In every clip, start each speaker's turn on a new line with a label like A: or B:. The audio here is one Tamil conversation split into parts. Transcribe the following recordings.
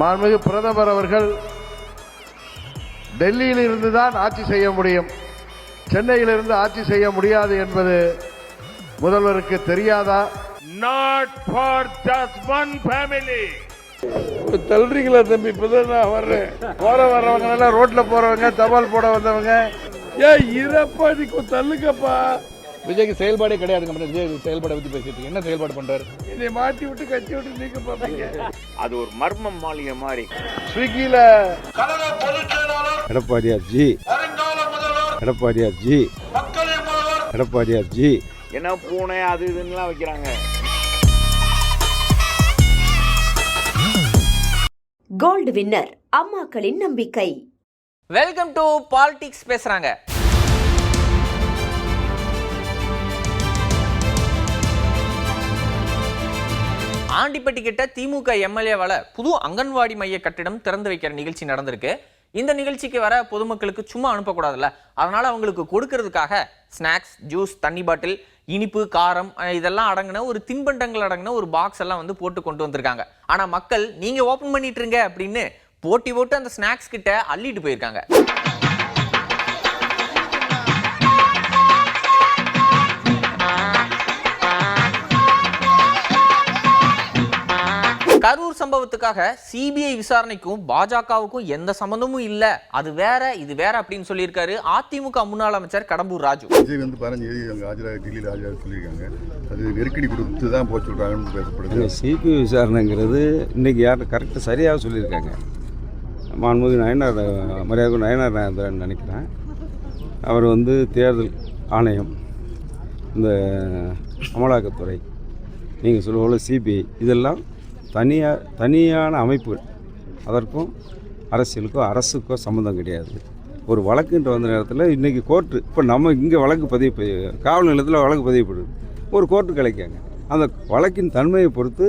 A: மாண்புமிகு பிரதமர் அவர்கள் டெல்லியில் இருந்துதான் ஆட்சி செய்ய முடியும், சென்னையிலிருந்து ஆட்சி செய்ய முடியாது என்பது முதல்வருக்கு தெரியாதா?
B: Not for just one family.
A: தள்ளுறீங்களா தம்பி? இப்பதான் நான் வர்றேன். வர்றவங்க எல்லாம் ரோட்ல போறவங்க, தபால் போட வந்தவங்க, ஏன் இருப்பா தள்ளுங்கப்பா.
C: விஜய்க்கு செயல்பாடே கிடையாதுங்க. விஜய் செயல்பாடை பத்தி பேசிட்டு என்ன செயல்பாடு பண்றாரு?
A: இதை மாட்டி விட்டு கட்சி விட்டு நீக்க பாப்பீங்க.
B: அது ஒரு மர்மம் மாளிகை மாதிரி.
A: ஸ்விக்கில
D: எடப்பாடியார் ஜி, எடப்பாடியார் ஜி, எடப்பாடியார் ஜி
B: என்ன பூனை அது இதுன்னு வைக்கிறாங்க.
E: கோல்டு வின்னர் அம்மாக்களின் நம்பிக்கை.
F: வெல்கம் டு பாலிடிக்ஸ் பேசுறாங்க. ஆண்டிப்பட்டி கிட்ட திமுக எம்எல்ஏவால புது அங்கன்வாடி மைய கட்டிடம் திறந்து வைக்கிற நிகழ்ச்சி நடந்திருக்கு. இந்த நிகழ்ச்சிக்கு வர பொதுமக்களுக்கு சும்மா அனுப்பக்கூடாதுல்ல, அதனால அவங்களுக்கு கொடுக்கறதுக்காக ஸ்நாக்ஸ், ஜூஸ், தண்ணி பாட்டில், இனிப்பு, காரம் இதெல்லாம் அடங்கின ஒரு தின்பண்டங்கள் அடங்கின ஒரு பாக்ஸ் எல்லாம் வந்து போட்டு கொண்டு வந்திருக்காங்க. ஆனா மக்கள் நீங்க ஓபன் பண்ணிட்டு இருங்க அப்படின்னு போட்டி போட்டு அந்த ஸ்நாக்ஸ் கிட்ட அள்ளிட்டு போயிருக்காங்க. கரூர் சம்பவத்துக்காக சிபிஐ விசாரணைக்கும் பாஜகவுக்கும் எந்த சம்பந்தமும் இல்ல, அது வேற இது வேற அப்படின்னு சொல்லியிருக்காரு அதிமுக முன்னாள் அமைச்சர் கடம்பூர் ராஜு.
G: விஜய் வந்து 15 டெல்லியில் ஆஜராக சொல்லியிருக்காங்க. அது நெருக்கடி கொடுத்து தான் போச்சு சொல்றாங்கன்னு பேசப்படுது.
D: சிபிஐ விசாரணைங்கிறது இன்னைக்கு யாரும் கரெக்டாக சரியாக சொல்லியிருக்காங்க. மாண்புமிகு நயனார், மரியாதை நயனார் நாயந்திரன் நினைக்கிறேன். அவர் வந்து தேர்தல் ஆணையம், இந்த அமலாக்கத்துறை, நீங்கள் சொல்லுவோம் சிபிஐ, இதெல்லாம் தனியான அமைப்புகள். அதற்கும் அரசியலுக்கோ அரசுக்கோ சம்மந்தம் கிடையாது. ஒரு வழக்குன்ற வந்த நேரத்தில் இன்றைக்கி கோர்ட்டு, இப்போ நம்ம இங்கே வழக்கு பதிவு, காவல் நிலையத்தில் வழக்கு பதிவுப்படுது, ஒரு கோர்ட்டு கிடைக்காங்க. அந்த வழக்கின் தன்மையை பொறுத்து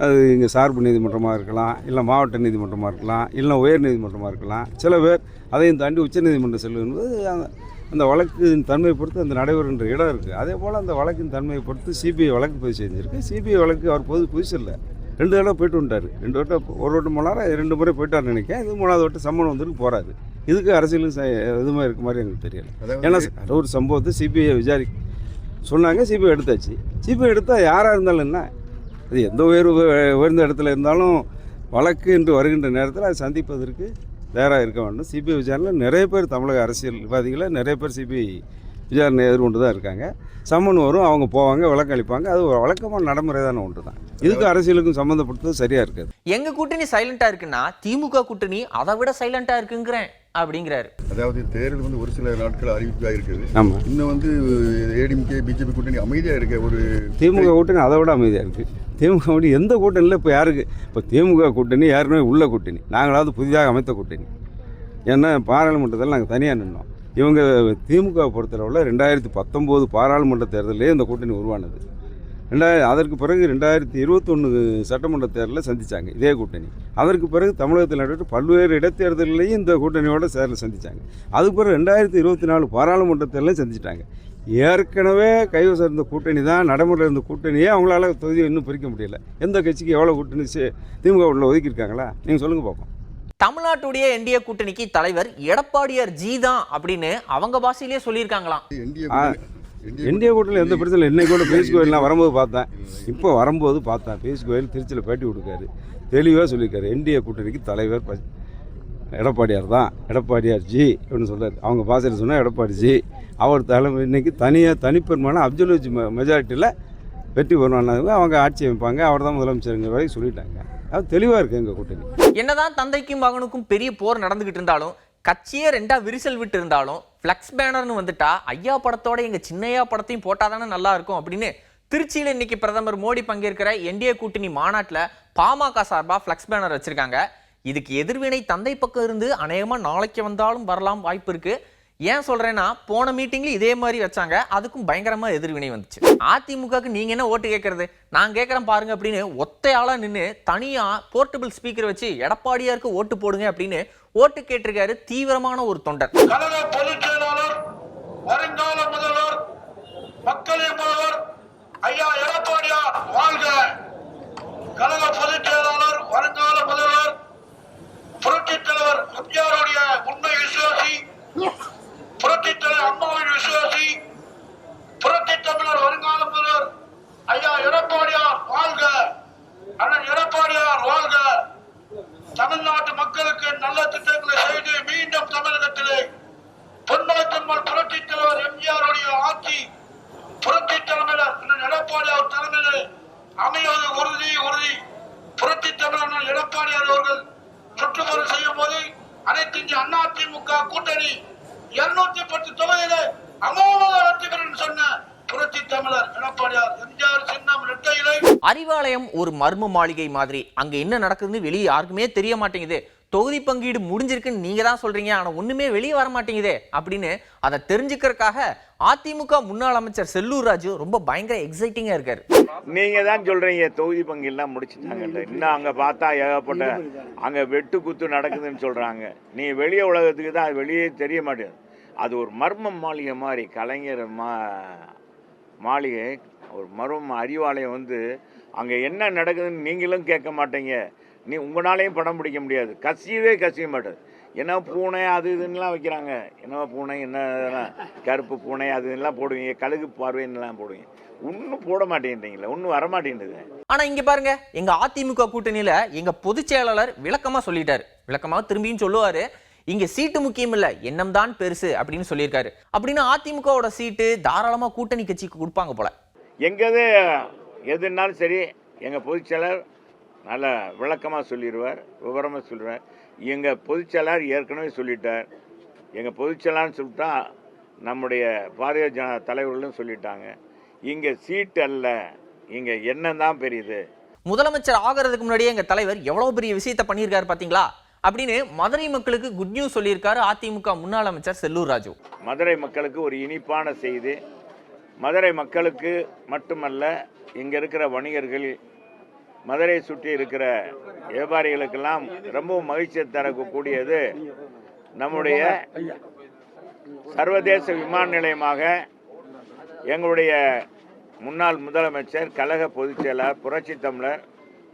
D: அது இங்கே சார்பு நீதிமன்றமாக இருக்கலாம், இல்லை மாவட்ட நீதிமன்றமாக இருக்கலாம், இல்லை உயர் நீதிமன்றமாக இருக்கலாம். சில பேர் அதையும் தாண்டி உச்ச நீதிமன்றம் செல்லும்போது அந்த வழக்கின் தன்மையை பொறுத்து அந்த நடைபெறுகின்ற இடம் இருக்குது. அதே போல் அந்த வழக்கின் தன்மையை பொறுத்து சிபிஐ வழக்கு பதிவு செஞ்சுருக்கு. சிபிஐ வழக்கு அவர் புதுசு இல்லை, 2 தடவை போய்ட்டு வந்துட்டார். 2 வட்டம், ஒரு வட்டம் போனார், 2 முறை போயிட்டார்னு நினைக்கிறேன். இது 3வது வட்டம் சம்மன் வந்துட்டு போகிறாரு. இதுக்கு அரசியலும் எதுவுமே இருக்க மாதிரி எனக்கு தெரியல. ஏன்னா ஒரு சம்பவத்தை சிபிஐ சொன்னாங்க, சிபிஐ எடுத்தாச்சு. சிபிஐ எடுத்தால் யாராக இருந்தாலும் என்ன, அது எந்த உயர்ந்த இடத்துல இருந்தாலும் வழக்கு என்று வருகின்ற நேரத்தில் அதை சந்திப்பதற்கு தயாராக இருக்க வேண்டும். சிபிஐ விசாரணையில் நிறைய பேர் தமிழக அரசியல்வாதிகளை நிறைய பேர் சிபிஐ விசாரணை எதிர்கொண்டு தான் இருக்காங்க. சம்மன் வரும், அவங்க போவாங்க, விளக்கம் அளிப்பாங்க. அது ஒரு வழக்கமான நடைமுறை தானே ஒன்று தான். இதுக்கு அரசியலுக்கும் சம்மந்தப்பட்டது சரியாக இருக்காது.
F: எங்க கூட்டணி சைலண்டா இருக்குன்னா திமுக கூட்டணி அதை விட சைலண்டா இருக்குங்கிறேன் அப்படிங்கிறாரு.
G: அதாவது தேர்தல் வந்து ஒரு சில நாட்கள் அறிவிப்பாக இருக்குது.
D: ஆமாம்,
G: இன்னும் வந்து ஏடிஎம்கே பிஜேபி கூட்டணி அமைதியாக இருக்க, ஒரு
D: திமுக கூட்டணி அதை விட அமைதியாக இருக்குது. திமுக கூட்டணி எந்த கூட்டணியில் இப்போ யாருக்கு, இப்போ திமுக கூட்டணி யாருமே உள்ள கூட்டணி, நாங்களாவது புதிதாக அமைத்த கூட்டணி. ஏன்னா பாராளுமன்றத்தில் நாங்கள் தனியாக நின்னோம். இவங்க திமுக பொறுத்தளவில் 2019 பாராளுமன்ற தேர்தலே இந்த கூட்டணி உருவானது. அதற்கு பிறகு 2021 சட்டமன்ற தேர்தலில் சந்தித்தாங்க இதே கூட்டணி. அதற்கு பிறகு தமிழகத்தில் நடைபெற்ற பல்வேறு இடைத்தேர்தலையும் இந்த கூட்டணியோட சந்தித்தாங்க. அதுக்கு பிறகு 2024 பாராளுமன்ற தேர்தலையும் சந்திச்சிட்டாங்க. ஏற்கனவே கைவசம் இருந்த கூட்டணி தான் நடைமுறையில் இருந்த கூட்டணியே அவங்களால தொகுதியை இன்னும் பிரிக்க முடியல. எந்த கட்சிக்கு எவ்வளோ கூட்டணி திமுக உள்ள ஒதுக்கியிருக்காங்களா, நீங்கள் சொல்லுங்கள் பார்ப்போம்.
F: தமிழ்நாட்டுடைய என்டிஏ கூட்டணிக்கு தலைவர் எடப்பாடியார் ஜி தான் அப்படின்னு அவங்க பாஷையிலேயே சொல்லியிருக்காங்களாம்.
D: என்டிஏ கூட்டணியில் எந்த பிரச்சனை இல்லை. இன்னைக்கு கூட பியூஷ் கோயல் நான் வரும்போது பார்த்தேன், இப்போ வரும்போது பார்த்தேன். பியூஷ் கோயல் திருச்சியில் பேட்டி கொடுக்காரு, தெளிவாக சொல்லியிருக்காரு என்டிஏ கூட்டணிக்கு தலைவர் எடப்பாடியார் தான், எடப்பாடியார் ஜி அப்படின்னு சொல்கிறார். அவங்க பாஷையில் சொன்னால் எடப்பாடி ஜி. அவர் தலைமை இன்னைக்கு தனிப்பெருமான அப்சல்யூட் மெஜாரிட்டியில் வெற்றி பெறுவாங்க, அவங்க ஆட்சி அமைப்பாங்க, அவர் தான் முதலமைச்சருங்கிற வரைக்கும் சொல்லிட்டாங்க. அது தெளிவாக இருக்குது எங்கள் கூட்டணி.
F: என்னதான் தந்தைக்கும் மகனுக்கும் பெரிய போர் நடந்துகிட்டு இருந்தாலும், கட்சியே 2ஆ விரிசல் விட்டு இருந்தாலும், ஃப்ளக்ஸ் பேனர்னு வந்துட்டா ஐயா படத்தோட எங்க சின்னையா படத்தையும் போட்டாதானே நல்லா இருக்கும் அப்படின்னு திருச்சியில் இன்னைக்கு பிரதமர் மோடி பங்கேற்கிற என்டிஏ கூட்டணி மாநாட்டில் பாமக சார்பா ஃப்ளக்ஸ் பேனர் வச்சிருக்காங்க. இதுக்கு எதிர்வினை தந்தை பக்கம் இருந்து அநேகமா நாளைக்கு வந்தாலும் வரலாம் வாய்ப்பு இருக்கு. ஏன் சொல்றேன்னா, போன மீட்டிங்ல இதே மாதிரி வச்சாங்க, அதுக்கும் பயங்கரமா எதிர்வினை வந்துச்சு. அதிமுகக்கு நீங்க என்ன ஓட்டு கேட்கறது, நான் கேட்கறேன் பாருங்க அப்படின்னு ஒத்தையாளா நின்று தனியா போர்ட்டபிள் ஸ்பீக்கர் வச்சு எடப்பாடியாருக்கு ஓட்டு போடுங்க அப்படின்னு ஓட்டு கேட்டிருக்காரு தீவிரமான ஒரு தொண்டர்.
H: பொதுச் செயலாளர், வருங்கால முதல்வர், மக்களின் முதல்வர் ஐயா எடப்பாடியார் வாழ்க. கழக பொதுச் செயலாளர், வருங்கால முதல்வர் எடப்பாடியார் அவர்கள் சுற்றுமுறை செய்யும் போது அனைத்து இந்திய அண்ணா திமுக கூட்டணி 210 தொகுதியில அமோக வெற்றி பெறும் சொன்ன புரட்சி தமிழர் எடப்பாடியார் எம்ஜிஆர் சின்னம் இரட்டை இலை.
F: அறிவாலயம் ஒரு மர்ம மாளிகை மாதிரி. அங்க என்ன நடக்குதுன்னு வெளியே யாருக்குமே தெரிய மாட்டேங்குது. தொகுதி பங்கீடு முடிஞ்சிருக்குன்னு நீங்க தான் சொல்றீங்க, ஆனா ஒண்ணுமே வெளியே வர மாட்டேங்குதே அப்படின்னு அதை தெரிஞ்சுக்கிறதுக்காக அதிமுக முன்னாள் அமைச்சர் செல்லூர் ராஜு ரொம்ப பயங்கர எக்ஸைட்டிங்கா இருக்காரு.
B: நீங்க தான் சொல்றீங்க தொகுதி பங்கெல்லாம் முடிச்சுட்டாங்கல்ல, இன்னும் அங்க பார்த்தா ஏகப்பட்ட அங்க வெட்டு குத்து நடக்குதுன்னு சொல்றாங்க. நீ வெளியே உலகத்துக்கு தான் அது வெளியே தெரிய மாட்டேங்குது. அது ஒரு மர்ம மாளிகை மாதிரி. கலைஞர் மாளிகை ஒரு மர்ம அறிவாலயம் வந்து அங்கே என்ன நடக்குதுன்னு நீங்களும் கேட்க மாட்டீங்க. நீ உங்களாலையும் படம் பிடிக்க முடியாது. கசிய மாட்டேது. என்ன பூனை அது இதுன்னெலாம் வைக்கிறாங்க. என்ன பூனை என்ன கருப்பு பூனை அது இதெல்லாம் போடுவீங்க, கழுகு பார்வைன்னெலாம் போடுவீங்க. ஒன்றும் போட மாட்டேன்றீங்களா, ஒன்றும் வரமாட்டேங்குது.
F: ஆனா இங்க பாருங்க, எங்க அதிமுக கூட்டணியில எங்க பொதுச் செயலாளர் விளக்கமா சொல்லிட்டாரு. விளக்கமா திரும்பியும் சொல்லுவாரு, இங்க சீட்டு முக்கியம் இல்ல, எண்ணம் தான் பெருசு அப்படின்னு சொல்லியிருக்காரு. அப்படின்னு அதிமுகவோட சீட்டு தாராளமா கூட்டணி கட்சிக்கு கொடுப்பாங்க போல.
B: எங்கது எதுனாலும் சரி எங்கள் பொதுச்செயலர் நல்ல விளக்கமாக சொல்லிடுவார், விவரமாக சொல்லுவார். எங்கள் பொதுச்செயலாளர் ஏற்கனவே சொல்லிட்டார். எங்கள் பொதுச்செயலாளர்னு சொல்லிட்டா நம்முடைய பாரதிய ஜனதா தலைவர்களும் சொல்லிட்டாங்க. இங்கே சீட்டு அல்ல, இங்கே எண்ணம் தான் பெரியது.
F: முதலமைச்சர் ஆகிறதுக்கு முன்னாடியே எங்க தலைவர் எவ்வளவு பெரிய விஷயத்த பண்ணியிருக்காரு பாத்தீங்களா அப்படின்னு மதுரை மக்களுக்கு குட் நியூஸ் சொல்லியிருக்காரு அதிமுக முன்னாள் அமைச்சர் செல்லூர் ராஜு.
B: மதுரை மக்களுக்கு ஒரு இனிப்பான செய்தி. மதுரை மக்களுக்கு மட்டுமல்ல, இங்கே இருக்கிற வணிகர்கள், மதுரையை சுற்றி இருக்கிற வியாபாரிகளுக்கெல்லாம் ரொம்பவும் மகிழ்ச்சியை தரக்கூடியது நம்முடைய சர்வதேச விமான நிலையமாக எங்களுடைய முன்னாள் முதலமைச்சர், கழக பொதுச் செயலாளர், புரட்சி தமிழர்,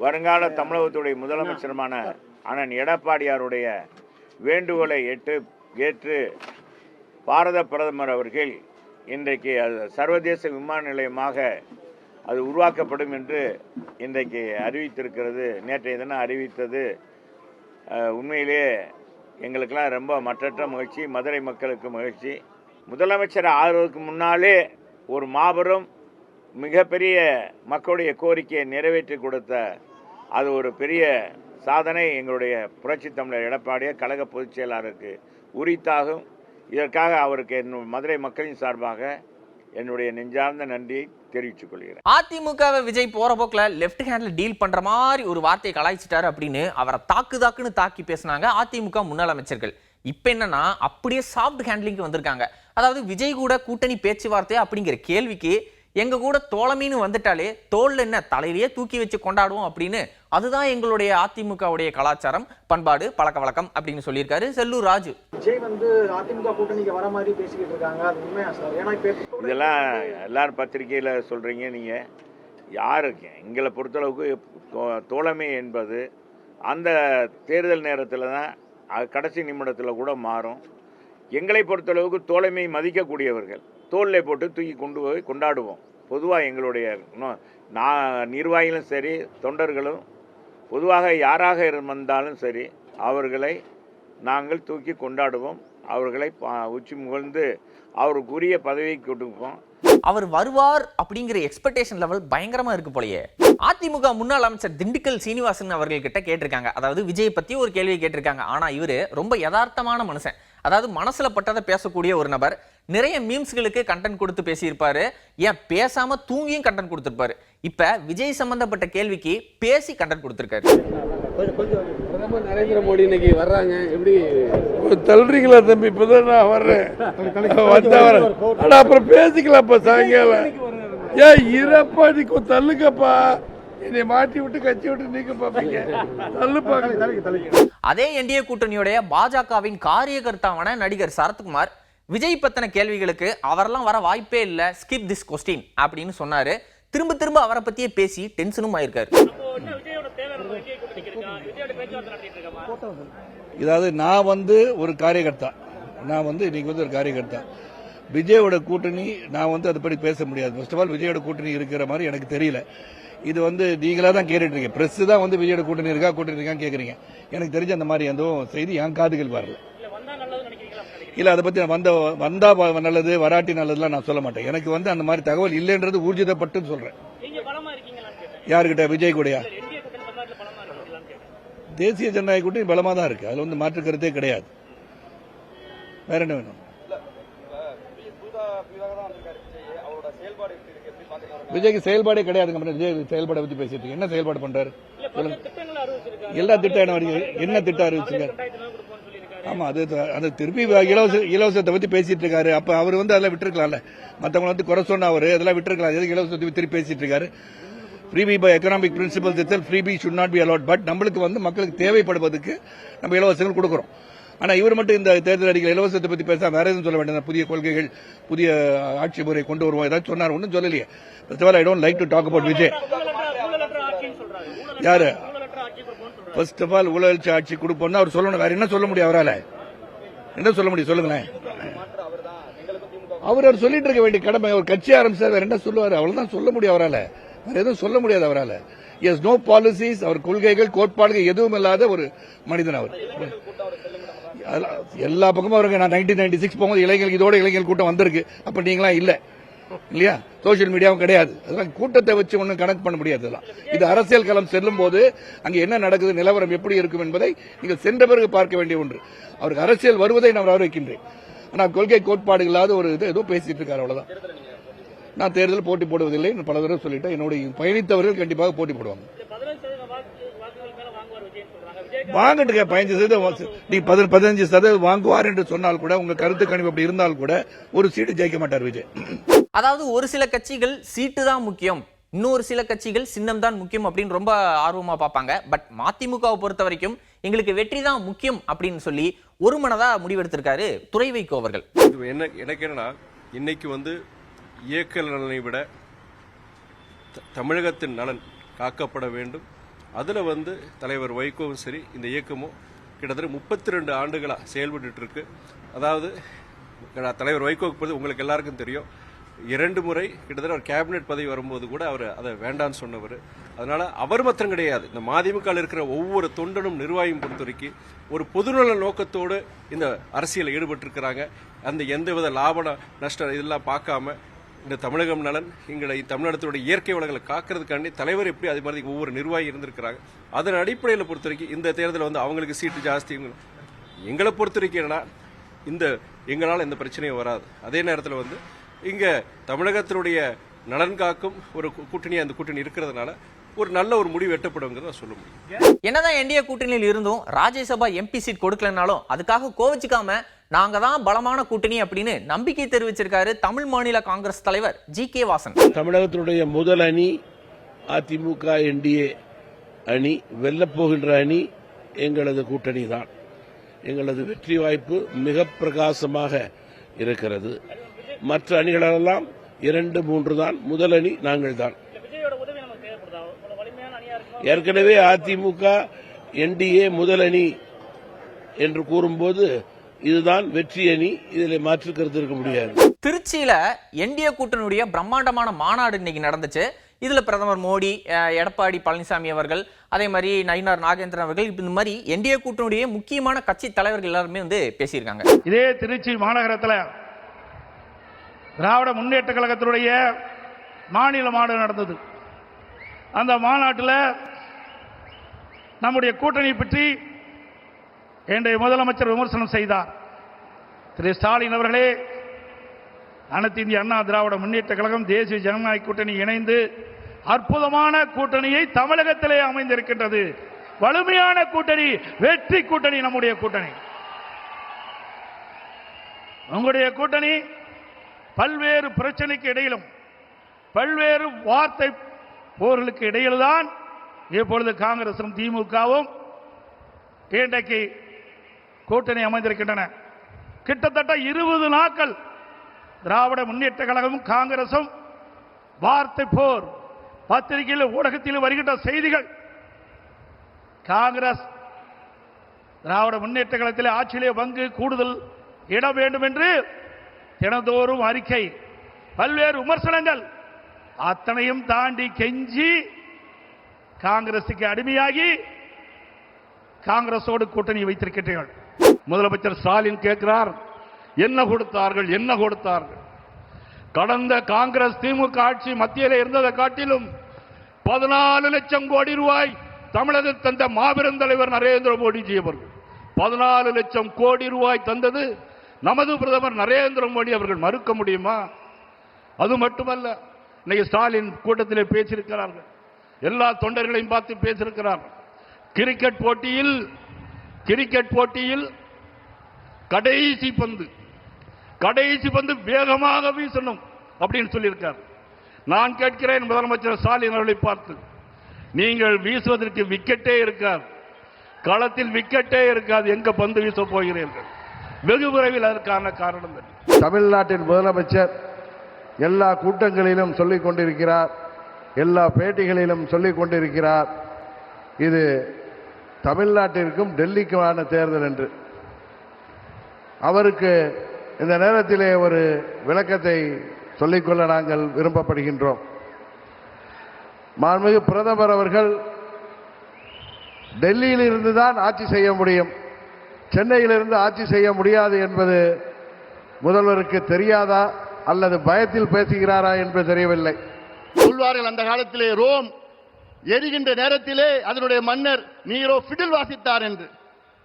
B: வருங்கால தமிழகத்துடைய முதலமைச்சருமான அண்ணன் எடப்பாடியாருடைய வேண்டுகோளை ஏற்று பாரத பிரதமர் அவர்கள் இன்றைக்கு அது சர்வதேச விமான நிலையமாக அது உருவாக்கப்படும் என்று இன்றைக்கு அறிவித்திருக்கிறது. நேற்றைய தினம் அறிவித்தது உண்மையிலே எங்களுக்கெல்லாம் ரொம்ப மற்றற்ற மகிழ்ச்சி, மதுரை மக்களுக்கு மகிழ்ச்சி. முதலமைச்சர் ஆகிறதுக்கு முன்னாலே ஒரு மாபெரும் மிகப்பெரிய மக்களுடைய கோரிக்கையை நிறைவேற்றி கொடுத்த அது ஒரு பெரிய சாதனை எங்களுடைய புரட்சி தமிழர் எடப்பாடியார் கழக பொதுச் செயலாளருக்கு உரித்தாகும். இதற்காக அவருக்கு மதுரை மக்களின் சார்பாக என்னுடைய நெஞ்சார்ந்த நன்றியை தெரிவித்துக் கொள்கிறேன்.
F: அதிமுகவை விஜய் போற போக்குல லெப்ட் ஹேண்ட்ல டீல் பண்ற மாதிரி ஒரு வார்த்தையை கலாய்ச்சிட்டாரு அப்படின்னு அவரை தாக்குன்னு தாக்கி பேசினாங்க அதிமுக முன்னாள் அமைச்சர்கள். இப்ப என்னன்னா அப்படியே சாஃப்ட் ஹேண்ட்லிங் வந்திருக்காங்க. அதாவது விஜய் கூட கூட்டணி பேச்சுவார்த்தை அப்படிங்கிற கேள்விக்கு எங்க கூட தோழமைன்னு வந்துட்டாலே தோல்ல என்ன தலையிலேயே தூக்கி வச்சு கொண்டாடுவோம் அப்படின்னு, அதுதான் எங்களுடைய அதிமுகவுடைய கலாச்சாரம், பண்பாடு, பழக்க வழக்கம் அப்படின்னு சொல்லியிருக்காரு செல்லூர் ராஜு.
I: விஜய் வந்து அதிமுக கூட்டணிக்கு வர மாதிரி பேசிக்கிட்டு இருக்காங்க, அது உண்மையா சார்? ஏன்னா
B: இதெல்லாம் எல்லாரும் பத்திரிகையில் சொல்றீங்க. நீங்க யாருக்கு எங்களை பொறுத்தளவுக்கு தோழமை என்பது அந்த தேர்தல் நேரத்தில் தான், கடைசி நிமிடத்தில் கூட மாறும். எங்களை பொறுத்தளவுக்கு தோழமை மதிக்கக்கூடியவர்கள் தோளில் போட்டு தூக்கி கொண்டு போய் கொண்டாடுவோம். பொதுவாக எங்களுடைய நிர்வாகிகளும் சரி, தொண்டர்களும் பொதுவாக யாராக இருந்தாலும் சரி, அவர்களை நாங்கள் தூக்கி கொண்டாடுவோம். அவர்களை உச்சி முகழ்ந்து அவருக்குரிய பதவியை கொடுப்போம்.
F: அவர் வருவார் அப்படிங்கிற எக்ஸ்பெக்டேஷன் லெவல் பயங்கரமா இருக்கு போலயே. அதிமுக முன்னாள் அமைச்சர் திண்டுக்கல் சீனிவாசன் அவர்கள்கிட்ட கேட்டிருக்காங்க. அதாவது விஜய் பத்தி ஒரு கேள்வி கேட்டிருக்காங்க. ஆனா இவரு ரொம்ப யதார்த்தமான மனுஷன். அதாவது மனசுல பட்டதை பேசக்கூடிய ஒரு நபர். நிறைய மீம்ஸ்களுக்கு கண்டென்ட் கொடுத்து பேசியிருப்பாரு. ஏன் பேசாம தூங்கியும் கண்டென்ட் கொடுத்திருப்பாரு. இப்ப விஜய் சம்பந்தப்பட்ட கேள்விக்கு பேசி கண்டென்ட் கொடுத்திருக்காரு.
A: பிரதமர் நரேந்திர மோடி இன்னைக்கு வர்றாங்க, எப்படி தள்ளுறீங்களா தம்பி? இப்பதான் நான் வர்றேன், ஆனா அப்புறம் பேசிக்கலாம்ப்பா சாயங்காலம். ஏன் இருப்பா, நீ தள்ளுங்கப்பா, என்னை மாட்டி விட்டு கட்சி விட்டு நீங்க பாப்பீங்க, தள்ளுப்பாங்க.
F: அதே என்டிஏ கூட்டணியுடைய பாஜகவின் காரியகர்த்தாவான நடிகர் சரத்குமார் விஜய் பத்தின கேள்விகளுக்கு அவரெல்லாம் வர வாய்ப்பே இல்ல, ஸ்கிப் திஸ் கொஸ்டின் அப்படின்னு சொன்னாரு. திரும்ப அவரை பத்தியே பேசி டென்ஷனும் ஆயிருக்காரு.
C: இதாவது நான் வந்து ஒரு காரியகர்த்தா, இன்னைக்கு ஒரு காரியகர்த்தா. விஜயோட கூட்டணி நான் அதை பற்றி பேச முடியாது. ஃபர்ஸ்ட் ஆஃப் ஆல் விஜயோட கூட்டணி இருக்கிற மாதிரி எனக்கு தெரியல. இது நீங்களா தான் கேட்டுட்டு இருக்கீங்க. பிரஸ் தான் விஜயோட கூட்டணி இருக்கான்னு கேக்குறீங்க. எனக்கு தெரிஞ்ச அந்த மாதிரி எதுவும் செய்தி என் காதுகள் வரல. இல்ல அதை பத்தி வந்தா நல்லது, வராட்டி நல்லதுலாம் நான் சொல்ல மாட்டேன். எனக்கு அந்த மாதிரி தகவல் இல்லைன்றது ஊர்ஜிதப்பட்டு சொல்றேன். யாருக்கிட்ட? விஜய் கூடயா? தேசிய ஜனநாயக கூட்டணி பலமாக தான் இருக்கு, அதில் வந்து மாற்று கருத்தே கிடையாது. வேற என்ன வேணும்? விஜய்க்கு செயல்பாடே கிடையாதுங்க. விஜய் செயல்பாடை பத்தி பேசிட்டு இருக்கு. என்ன செயல்பாடு பண்றாரு? எல்லா திட்டம் என்ன திட்டம் அறிவிச்சுங்க? ஆமா, அது திருப்பி இலவசத்தை பத்தி பேசிட்டு இருக்காரு. அப்ப அவர் வந்து அதெல்லாம் விட்டுருக்கலாம்ல, மற்றவங்க வந்து குறை சொன்ன அவரு அதெல்லாம் விட்டுருக்கலாம். எதுக்கு இலவசத்தை திருப்பி பேசிட்டு இருக்காரு? freebie by economic principles itself, freebie should not be allowed. But நம்மளுக்கு வந்து மக்களுக்கு தேவைப்படுவதற்கு நம்ம இலவசங்கள் கொடுக்கிறோம். ஆனா இவர் மட்டும் இந்த தேர்தல் அறிக்கை இலவசத்தை பத்தி பேச வேற எதுவும் சொல்ல வேண்டாம். புதிய கொள்கைகள், புதிய ஆட்சி முறை கொண்டு வருவோம் ஏதாவது சொன்னார், ஒன்றும் சொல்லலையே. First of all, I don't like to talk about Vijay. யாரு? First of all, ஊழல் ஆட்சி கொடுப்போம்னு அவர் சொல்லணும். வேற என்ன சொல்ல முடியும் அவரால்? என்ன சொல்ல முடியும் சொல்லுங்களேன்? அவர் சொல்லிட்டு இருக்க வேண்டிய கடமை. அவர் கட்சி ஆரம்பிச்சார், வேற என்ன சொல்லுவாரு? அவ்வளவுதான் சொல்ல முடியும் அவரால், வேற எதுவும் சொல்ல முடியாது அவரால். எஸ் நோ பாலிசிஸ், அவர் கொள்கைகள் கோட்பாடுகள் எதுவும் இல்லாத ஒரு மனிதன் அவர். எல்லா பக்கமும் அவருக்கு நான் 1996 போகும்போது இளைஞர்கள் இதோட இளைஞர்கள் கூட்டம் வந்திருக்கு. அப்ப நீங்களா இல்ல இல்லையா? சோசியல் மீடியாவும் கிடையாது. அதெல்லாம் கூட்டத்தை வச்சு ஒன்றும் கனெக்ட் பண்ண முடியாது. இது அரசியல் களம் செல்லும் போது அங்கே என்ன நடக்குது, நிலவரம் எப்படி இருக்கும் என்பதை நீங்கள் சென்ற பிறகு பார்க்க வேண்டிய ஒன்று. அவருக்கு அரசியல் வருவதை நான் வரவேற்கின்றேன். ஆனால் கொள்கை கோட்பாடு இல்லாத ஒரு இது ஏதோ பேசிட்டு இருக்காரு, அவ்வளவுதான். நான் தேர்தல் போட்டி போடுவதில்லை பல தடவை சொல்லிட்டேன். என்னுடைய பயணித்தவர்கள் கண்டிப்பாக போட்டி போடுவாங்க. வாங்கட்டுங்க 15%. நீ 15% வாங்குவார் என்று சொன்னால் கூட, உங்க கருத்து கணிப்பு அப்படி இருந்தால் கூட ஒரு சீட்டு ஜெயிக்க மாட்டார் விஜய்.
F: அதாவது ஒரு சில கட்சிகள் சீட்டு தான் முக்கியம், இன்னொரு சில கட்சிகள் சின்னம் தான் முக்கியம் அப்படின்னு ரொம்ப ஆர்வமா பார்ப்பாங்க. பட் மதிமுகவை பொறுத்த வரைக்கும் எங்களுக்கு வெற்றி தான் முக்கியம் அப்படின்னு சொல்லி ஒரு மனதா முடிவெடுத்திருக்காரு துரை வைகோ அவர்கள்.
J: எனக்கு என்னன்னா, இன்னைக்கு வந்து இயக்க நலனை விட தமிழகத்தின் நலன் காக்கப்பட வேண்டும். அதில் வந்து தலைவர் வைகோவும் சரி, இந்த இயக்கமும் கிட்டத்தட்ட 32 ஆண்டுகளாக செயல்பட்டு இருக்கு. அதாவது தலைவர் வைகோவுக்கு பொறுத்து உங்களுக்கு எல்லாருக்கும் தெரியும், 2 முறை கிட்டத்தட்ட ஒரு கேபினெட் பதவி வரும்போது கூட அவர் அதை வேண்டான்னு சொன்னவர். அதனால அவர் மாத்திரம் கிடையாது, இந்த மதிமுக இருக்கிற ஒவ்வொரு தொண்டனும் நிர்வாகியும் பொறுத்த வரைக்கும் ஒரு பொதுநல நோக்கத்தோடு இந்த அரசியலில் ஈடுபட்டிருக்கிறாங்க. அந்த எந்தவித லாப நஷ்டம் இதெல்லாம் பார்க்காம இந்த தமிழகம் நலன், எங்களை தமிழ்நாட்டினுடைய இயற்கை வளங்களை காக்கிறதுக்காண்டி தலைவர் எப்படி அது மாதிரி ஒவ்வொரு நிர்வாகி இருந்திருக்கிறாங்க. அதன் அடிப்படையில் பொறுத்த வரைக்கும் இந்த தேர்தல் வந்து அவங்களுக்கு சீட்டு ஜாஸ்தி. எங்களை பொறுத்த வரைக்கும் என்னன்னா, எங்களால் எந்த பிரச்சனையும் வராது. அதே நேரத்தில் வந்து இங்க தமிழகத்தினுடைய நலன் காக்கும் ஒரு கூட்டணி, அந்த கூட்டணி இருக்கிறதுனால ஒரு நல்ல ஒரு முடிவு எட்டப்படுங்கிறத சொல்ல முடியும்.
F: என்னதான் என்டிஏ கூட்டணியில் இருந்தும் ராஜ்யசபா எம்பி சீட் கொடுக்கலனாலும் அதுக்காக கோவிச்சுக்காம நாங்க தான் பலமான கூட்டணி அப்படின்னு நம்பிக்கை தெரிவிச்சிருக்காரு தமிழ் மாநில காங்கிரஸ் தலைவர் ஜி.கே. வாசன்.
A: தமிழகத்தினுடைய முதல் அணி அதிமுக என்டிஏ அணி, வெல்லப்போகின்ற அணி எங்களது கூட்டணி தான். எங்களது வெற்றி வாய்ப்பு மிக பிரகாசமாக இருக்கிறது. மற்ற அணிகளெல்லாம் 2, 3 தான். முதல் அணி நாங்கள் தான். ஏற்கனவே அதிமுக என்டிஏ முதல் அணி என்று கூறும்போது இதுதான் வெற்றி அணி, இதில் மாற்று கருத்து இருக்க முடியாது.
F: திருச்சியில என்டிஏ கூட்டணியுடைய பிரம்மாண்டமான மாநாடு இன்னைக்கு நடந்துச்சு. இதுல பிரதமர் மோடி, எடப்பாடி பழனிசாமி அவர்கள், அதே மாதிரி நயினார் நாகேந்திரன் அவர்கள், இந்த மாதிரி என்டிஏ கூட்டணியுடைய முக்கியமான கட்சி தலைவர்கள் எல்லாருமே வந்து பேசியிருக்காங்க.
H: இதே திருச்சி மாநகரத்தில் திராவிட முன்னேற்ற கழகத்தினுடைய மாநில மாநாடு நடந்தது. அந்த மாநாட்டில் நம்முடைய கூட்டணி பற்றி இன்றைய முதலமைச்சர் விமர்சனம் செய்தார். திரு ஸ்டாலின் அவர்களே, அனைத்து இந்திய அண்ணா திராவிட முன்னேற்ற கழகம் தேசிய ஜனநாயக கூட்டணி இணைந்து அற்புதமான கூட்டணியை தமிழகத்திலே அமைந்திருக்கின்றது. வலிமையான கூட்டணி, வெற்றி கூட்டணி நம்முடைய கூட்டணி. உங்களுடைய கூட்டணி பல்வேறு பிரச்சனைக்கு இடையிலும் பல்வேறு வார்த்தை போர்களுக்கு இடையில்தான் இப்பொழுது காங்கிரசும் திமுகவும் இன்றைக்கு கூட்டணி அமைந்திருக்கின்றன. கிட்டத்தட்ட 20 நாட்கள் திராவிட முன்னேற்ற கழகமும் காங்கிரசும் வார்த்தை போர். பத்திரிகையில் ஊடகத்தில் வருகின்ற செய்திகள், காங்கிரஸ் திராவிட முன்னேற்ற கழகத்தில் ஆட்சியிலே பங்கு கூடுதல் இட வேண்டும் என்று தினந்தோறும் அறிக்கை, பல்வேறு விமர்சனங்கள், அத்தனையும் தாண்டி கெஞ்சி காங்கிரசுக்கு அடிமையாகி காங்கிரசோடு கூட்டணி வைத்திருக்கிறீர்கள். முதலமைச்சர் ஸ்டாலின் கேட்கிறார், என்ன கொடுத்தார்கள், என்ன கொடுத்தார்கள்? கடந்த காங்கிரஸ் திமுக ஆட்சி மத்தியில் இருந்ததை காட்டிலும் 14 லட்சம் கோடி ரூபாய்
A: தமிழகம் தந்த மாபெரும் தலைவர் நரேந்திர மோடிஜி அவர்கள் 14 லட்சம் கோடி ரூபாய் தந்தது நமது பிரதமர் நரேந்திர மோடி அவர்கள் மறுக்க முடியுமா? அது மட்டுமல்ல, இன்னைக்கு ஸ்டாலின் கூட்டத்திலே பேசியிருக்கிறார்கள், எல்லா தொண்டர்களையும் பார்த்து பேசியிருக்கிறார்கள். கிரிக்கெட் போட்டியில் கடைசி பந்து வேகமாக வீசணும் அப்படின்னு சொல்லியிருக்கார். நான் கேட்கிறேன் முதலமைச்சர் ஸ்டாலின் அவர்களை பார்த்து, நீங்கள் வீசுவதற்கு விக்கெட்டே இருக்காது, களத்தில் விக்கெட்டே இருக்காது, எங்க பந்து வீச போகிறீர்கள்? வெகு விரைவில் அதற்கான காரணம் தமிழ்நாட்டின் முதலமைச்சர் எல்லா கூட்டங்களிலும் சொல்லிக் கொண்டிருக்கிறார், எல்லா பேட்டிகளிலும் சொல்லிக் கொண்டிருக்கிறார், இது தமிழ்நாட்டிற்கும் டெல்லிக்குமான தேர்தல் என்று. அவருக்கு இந்த நேரத்திலே ஒரு விளக்கத்தை சொல்லிக்கொள்ள நாங்கள் விரும்பப்படுகின்றோம். மாண்புமிகு பிரதமர் அவர்கள் டெல்லியில் இருந்துதான் ஆட்சி செய்ய முடியும், சென்னையிலிருந்து ஆட்சி செய்ய முடியாது என்பது முதல்வருக்கு தெரியாதா அல்லது பயத்தில் பேசுகிறாரா என்று தெரியவில்லை.
K: சொல்வார்கள், அந்த காலத்திலே ரோம் எரிகின்ற நேரத்திலே அதனுடைய மன்னர் நீரோ பிடில் வாசித்தார் என்று.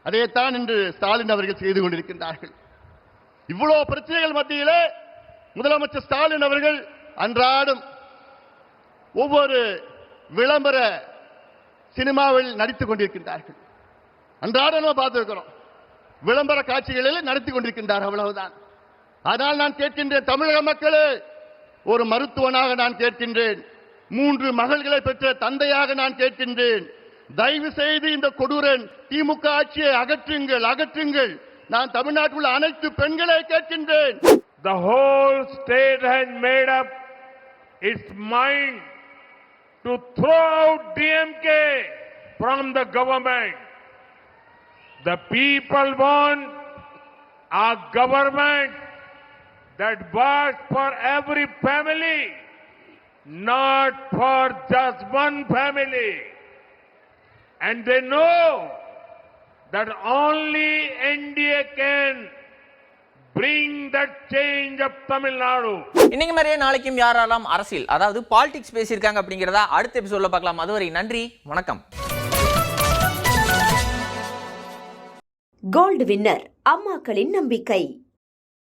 K: அதைத்தான் இன்று ஸ்டாலின் அவர்கள் செய்து கொண்டிருக்கின்றார்கள். இவ்வளவு பிரச்சனைகள் மத்தியிலே முதலமைச்சர் ஸ்டாலின் அவர்கள் அன்றாடம் ஒவ்வொரு விளம்பர சினிமாவில் நடித்துக் கொண்டிருக்கின்றார்கள். அன்றாடம் பார்த்திருக்கிறோம், விளம்பர காட்சிகளில் நடத்தி கொண்டிருக்கின்றார், அவ்வளவுதான். ஆனால் நான் கேட்கின்றேன், தமிழக மக்களே, ஒரு மருத்துவனாக நான் கேட்கின்றேன், 3 மகள்களை பெற்ற தந்தையாக நான் கேட்கின்றேன், தயவு செய்து இந்த கொடூரன் திமுக ஆட்சியை அகற்றுங்கள். நான் தமிழ்நாட்டில் உள்ள அனைத்து பெண்களை கேட்கின்றேன்.
A: The whole state has made up its mind to throw out DMK from the government. The people want a government that works for every family, not for just one family. And they know that only NDA can bring that change of Tamil Nadu.
F: இன்னைக்கு மாதிரியே நாளைக்கும் யாரெல்லாம் அரசியல், அதாவது பாலிடிக்ஸ் பேசியிருக்காங்க அப்படிங்கிறத அடுத்த எபிசோட்ல பார்க்கலாம். அதுவரை நன்றி, வணக்கம்.
E: கோல்டு வின்னர் அம்மாக்களின் நம்பிக்கை.